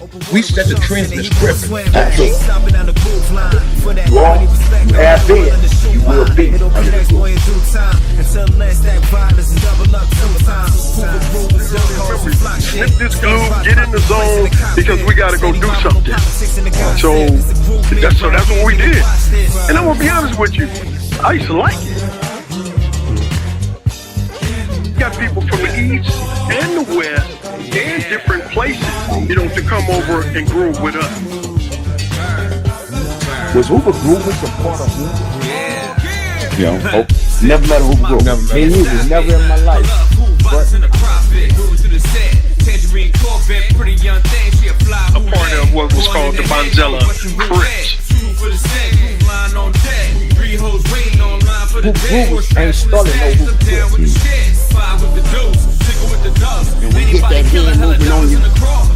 We set the trend in the script. Absolutely. You are, you have been, you will be under the groove. Snip this glue, get in the zone, because we got to go do something. So that's what we did. And I'm going to be honest with you, I used to like it. You got people from the east and the west and different places, to come over and groove with us. Was Hoover Groovers a part of Hoover? Never met a Hoover Groover. Me and you was never in my life. But a part of what was called the Bonzella Crips. Hoover Groovers ain't started no Hoover Crips. And we hit that hand moving on you,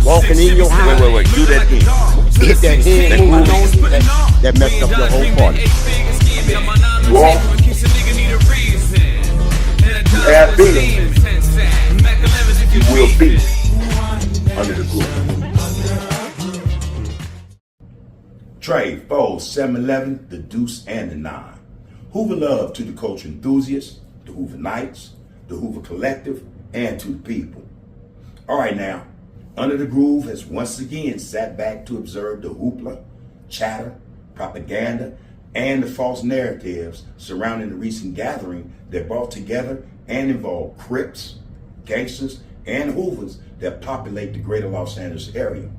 walking in your house. Wait, do that again. Hit that hand moving on you, that messed up your whole party. You are, you have been, you will be under the groove. Trey, Foes, 7-Eleven, the Deuce, and the 9. Hoover love to the culture enthusiasts, the Hoover Knights, the Hoover Collective, and to the people. All right now, Under the Groove has once again sat back to observe the hoopla, chatter, propaganda, and the false narratives surrounding the recent gathering that brought together and involved Crips, gangsters, and Hoovers that populate the greater Los Angeles area.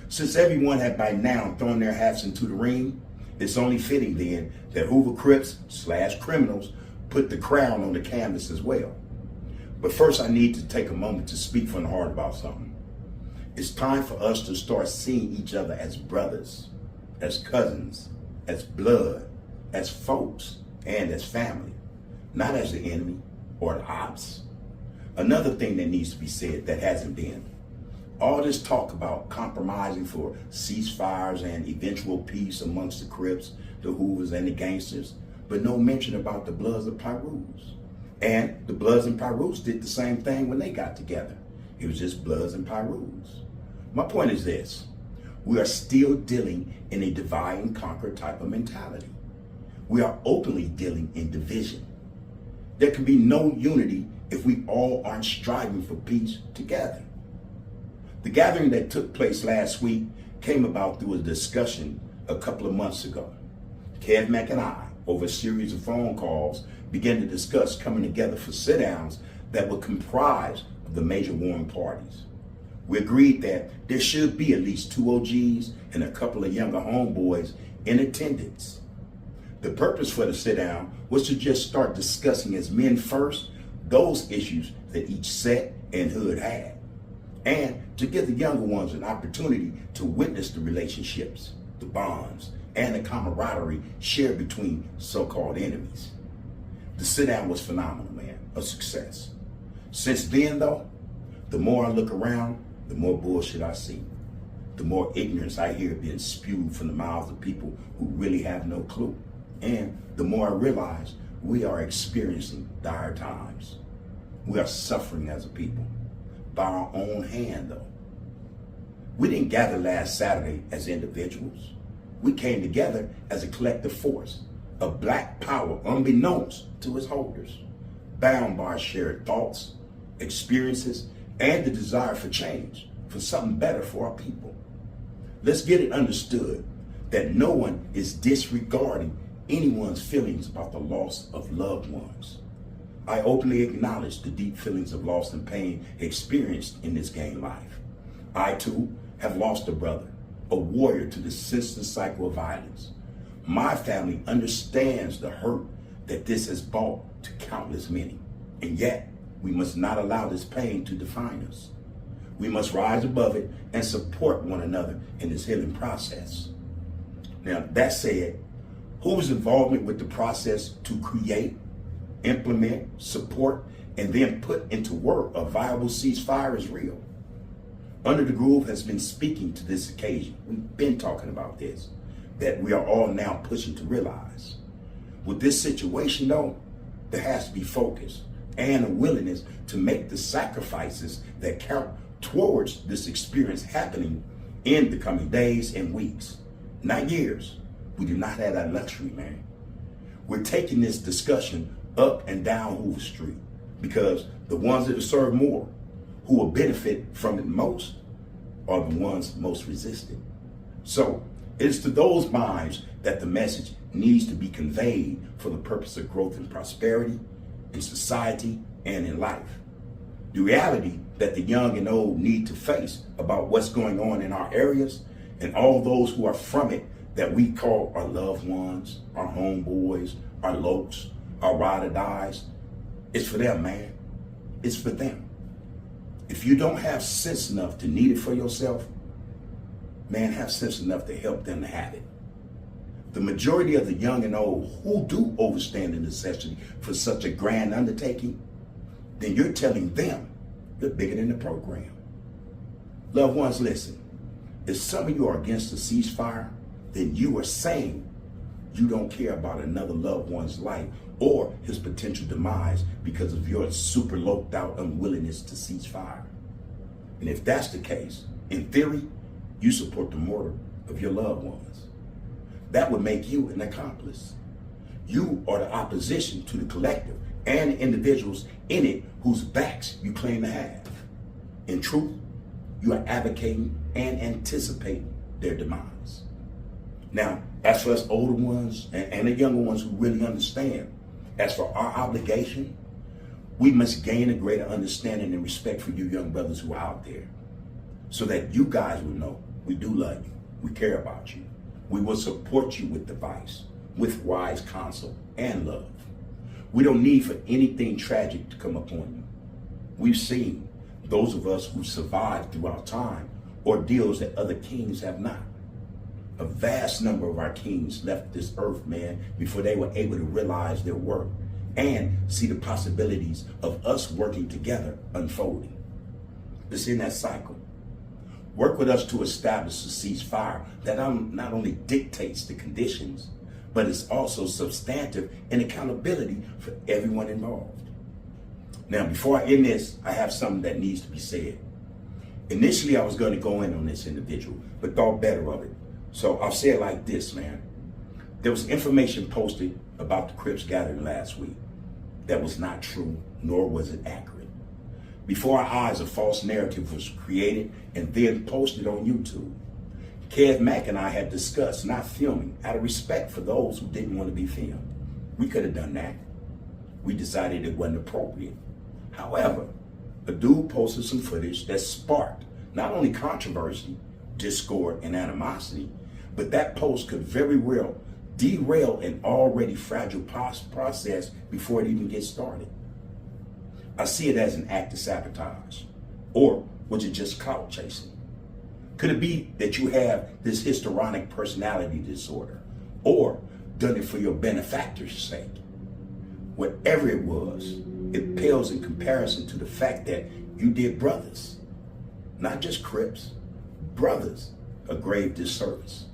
Since everyone had by now thrown their hats into the ring, it's only fitting then that Hoover Crips/criminals put the crown on the canvas as well. But first I need to take a moment to speak from the heart about something. It's time for us to start seeing each other as brothers, as cousins, as blood, as folks, and as family, not as the enemy or the ops. Another thing that needs to be said that hasn't been, all this talk about compromising for ceasefires and eventual peace amongst the Crips, the Hoovers, and the gangsters, but no mention about the Bloods and Pyrus. And the Bloods and Pyrus did the same thing when they got together. It was just Bloods and Pyrus. My point is this: we are still dealing in a divide and conquer type of mentality. We are openly dealing in division. There can be no unity if we all aren't striving for peace together. The gathering that took place last week came about through a discussion a couple of months ago. Kev Mack and I, over a series of phone calls, began to discuss coming together for sit-downs that would comprise of the major warring parties. We agreed that there should be at least 2 OGs and a couple of younger homeboys in attendance. The purpose for the sit-down was to just start discussing as men first those issues that each set and hood had, and to give the younger ones an opportunity to witness the relationships, the bonds, and the camaraderie shared between so-called enemies. The sit-down was phenomenal, man, a success. Since then, though, the more I look around, the more bullshit I see. The more ignorance I hear being spewed from the mouths of people who really have no clue. And the more I realize we are experiencing dire times. We are suffering as a people, by our own hand, though. We didn't gather last Saturday as individuals. We came together as a collective force of black power unbeknownst to its holders, bound by our shared thoughts, experiences, and the desire for change, for something better for our people. Let's get it understood that no one is disregarding anyone's feelings about the loss of loved ones. I openly acknowledge the deep feelings of loss and pain experienced in this gang life. I too have lost a brother, a warrior to the senseless cycle of violence. My family understands the hurt that this has brought to countless many. And yet, we must not allow this pain to define us. We must rise above it and support one another in this healing process. Now, that said, whose involvement with the process to create, implement, support, and then put into work a viable ceasefire is real? Under the Groove has been speaking to this occasion. We've been talking about this, that we are all now pushing to realize. With this situation, though, there has to be focus and a willingness to make the sacrifices that count towards this experience happening in the coming days and weeks, not years. We do not have that luxury, man. We're taking this discussion up and down Hoover Street because the ones that serve more, who will benefit from it most, are the ones most resistant. So it's to those minds that the message needs to be conveyed for the purpose of growth and prosperity in society and in life. The reality that the young and old need to face about what's going on in our areas and all those who are from it that we call our loved ones, our homeboys, our lokes, our ride or dies, it's for them, man. It's for them. If you don't have sense enough to need it for yourself, man, have sense enough to help them to have it. The majority of the young and old who do understand the necessity for such a grand undertaking, then you're telling them you're bigger than the program. Loved ones, listen. If some of you are against the ceasefire, then you are saying you don't care about another loved one's life or his potential demise because of your super loped out unwillingness to cease fire. And if that's the case, in theory, you support the murder of your loved ones. That would make you an accomplice. You are the opposition to the collective and individuals in it whose backs you claim to have. In truth, you are advocating and anticipating their demise. Now, as for us older ones and the younger ones who really understand, as for our obligation, we must gain a greater understanding and respect for you young brothers who are out there, so that you guys will know we do love you, we care about you, we will support you with advice, with wise counsel and love. We don't need for anything tragic to come upon you. We've seen, those of us who survived through our time, ordeals that other kings have not. A vast number of our kings left this earth, man, before they were able to realize their work and see the possibilities of us working together unfolding. It's in that cycle. Work with us to establish a ceasefire that not only dictates the conditions, but it's also substantive in accountability for everyone involved. Now, before I end this, I have something that needs to be said. Initially, I was going to go in on this individual, but thought better of it. So I'll say it like this, man. There was information posted about the Crips gathering last week that was not true, nor was it accurate. Before our eyes, a false narrative was created and then posted on YouTube. Kev Mack and I had discussed not filming out of respect for those who didn't want to be filmed. We could have done that. We decided it wasn't appropriate. However, a dude posted some footage that sparked not only controversy, discord, and animosity, but that post could very well derail an already fragile process before it even gets started. I see it as an act of sabotage. Or was it just clout chasing? Could it be that you have this histrionic personality disorder, or done it for your benefactor's sake? Whatever it was, it pales in comparison to the fact that you did brothers, not just Crips, brothers, a grave disservice.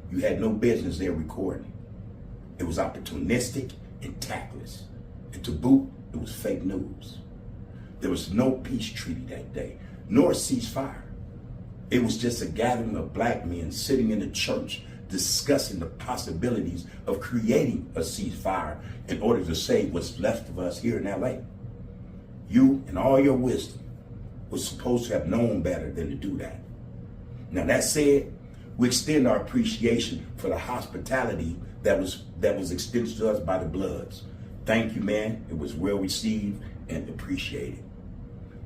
You had no business there recording. It was opportunistic and tactless. And to boot, it was fake news. There was no peace treaty that day, nor ceasefire. It was just a gathering of black men sitting in a church discussing the possibilities of creating a ceasefire in order to save what's left of us here in LA. You, in all your wisdom, was supposed to have known better than to do that. Now, that said, we extend our appreciation for the hospitality that was extended to us by the Bloods. Thank you, man. It was well received and appreciated.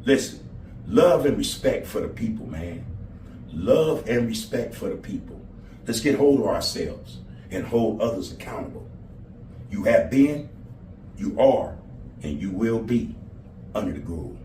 Listen, love and respect for the people, man. Love and respect for the people. Let's get hold of ourselves and hold others accountable. You have been, you are, and you will be under the groove.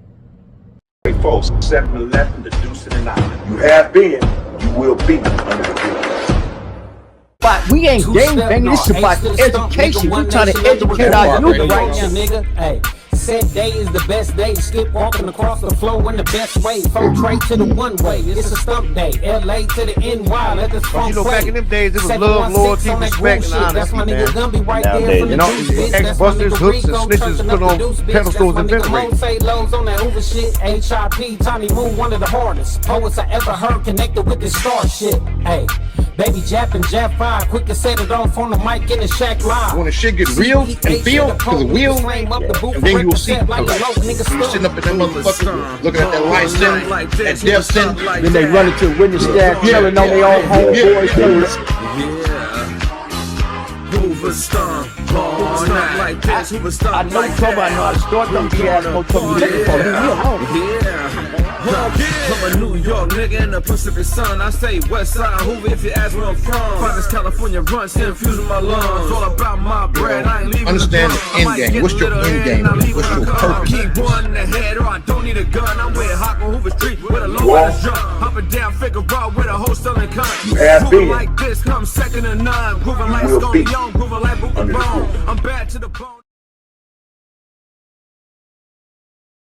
Hey folks, 7-Eleven, the Deuce and the Nine. You have been, you will be under the groove. But we ain't gang banging, this is about education. We trying to educate our youth right now, nigga. Hey. said day is the best day. Skip walking across the floor in the best way. Phone trade to the one way. It's a stump day. LA to the NY. Let this phone back in them days, it was love, loyalty, respect, and honesty, that's my man. nigga Gumby right Nowadays, there from the you know, deuce, ex-busters, hooks, and snitches put on pedestals and ventilators. Say lows on that Uber shit. HIP, Tommy Moon, one of the hardest poets I ever heard, connected with this star shit. Hey, baby Jap and Jap 5, quick to set it off on the mic in the shack live. When the shit get real and feel, cause it will, and then you will see, you sitting up in that motherfucker, looking at that light sim, that death sim. Then they run into a witness staff, telling on their own homeboys. Hoover stomp all night like this. Hoover stomp I know somebody know how to start them BS motherfuckers looking for me alone. I'm a New York nigga in the Pacific Sun. I say West Side Hoover if you ask where I'm from. Finest California runs, still infusing my lungs. All about my bread, I ain't leaving. Understand the end game. What's your end game? What's your purpose? Keep one in the head or I don't need a gun. I'm with Hawk on Hoover Street with a low ass jump. Hopping down Figueroa with a whole selling cunt. You have Grooving been. like this, come second to none. Grooving like Scully Young, grooving like Booker Bone. I'm bad to the bone.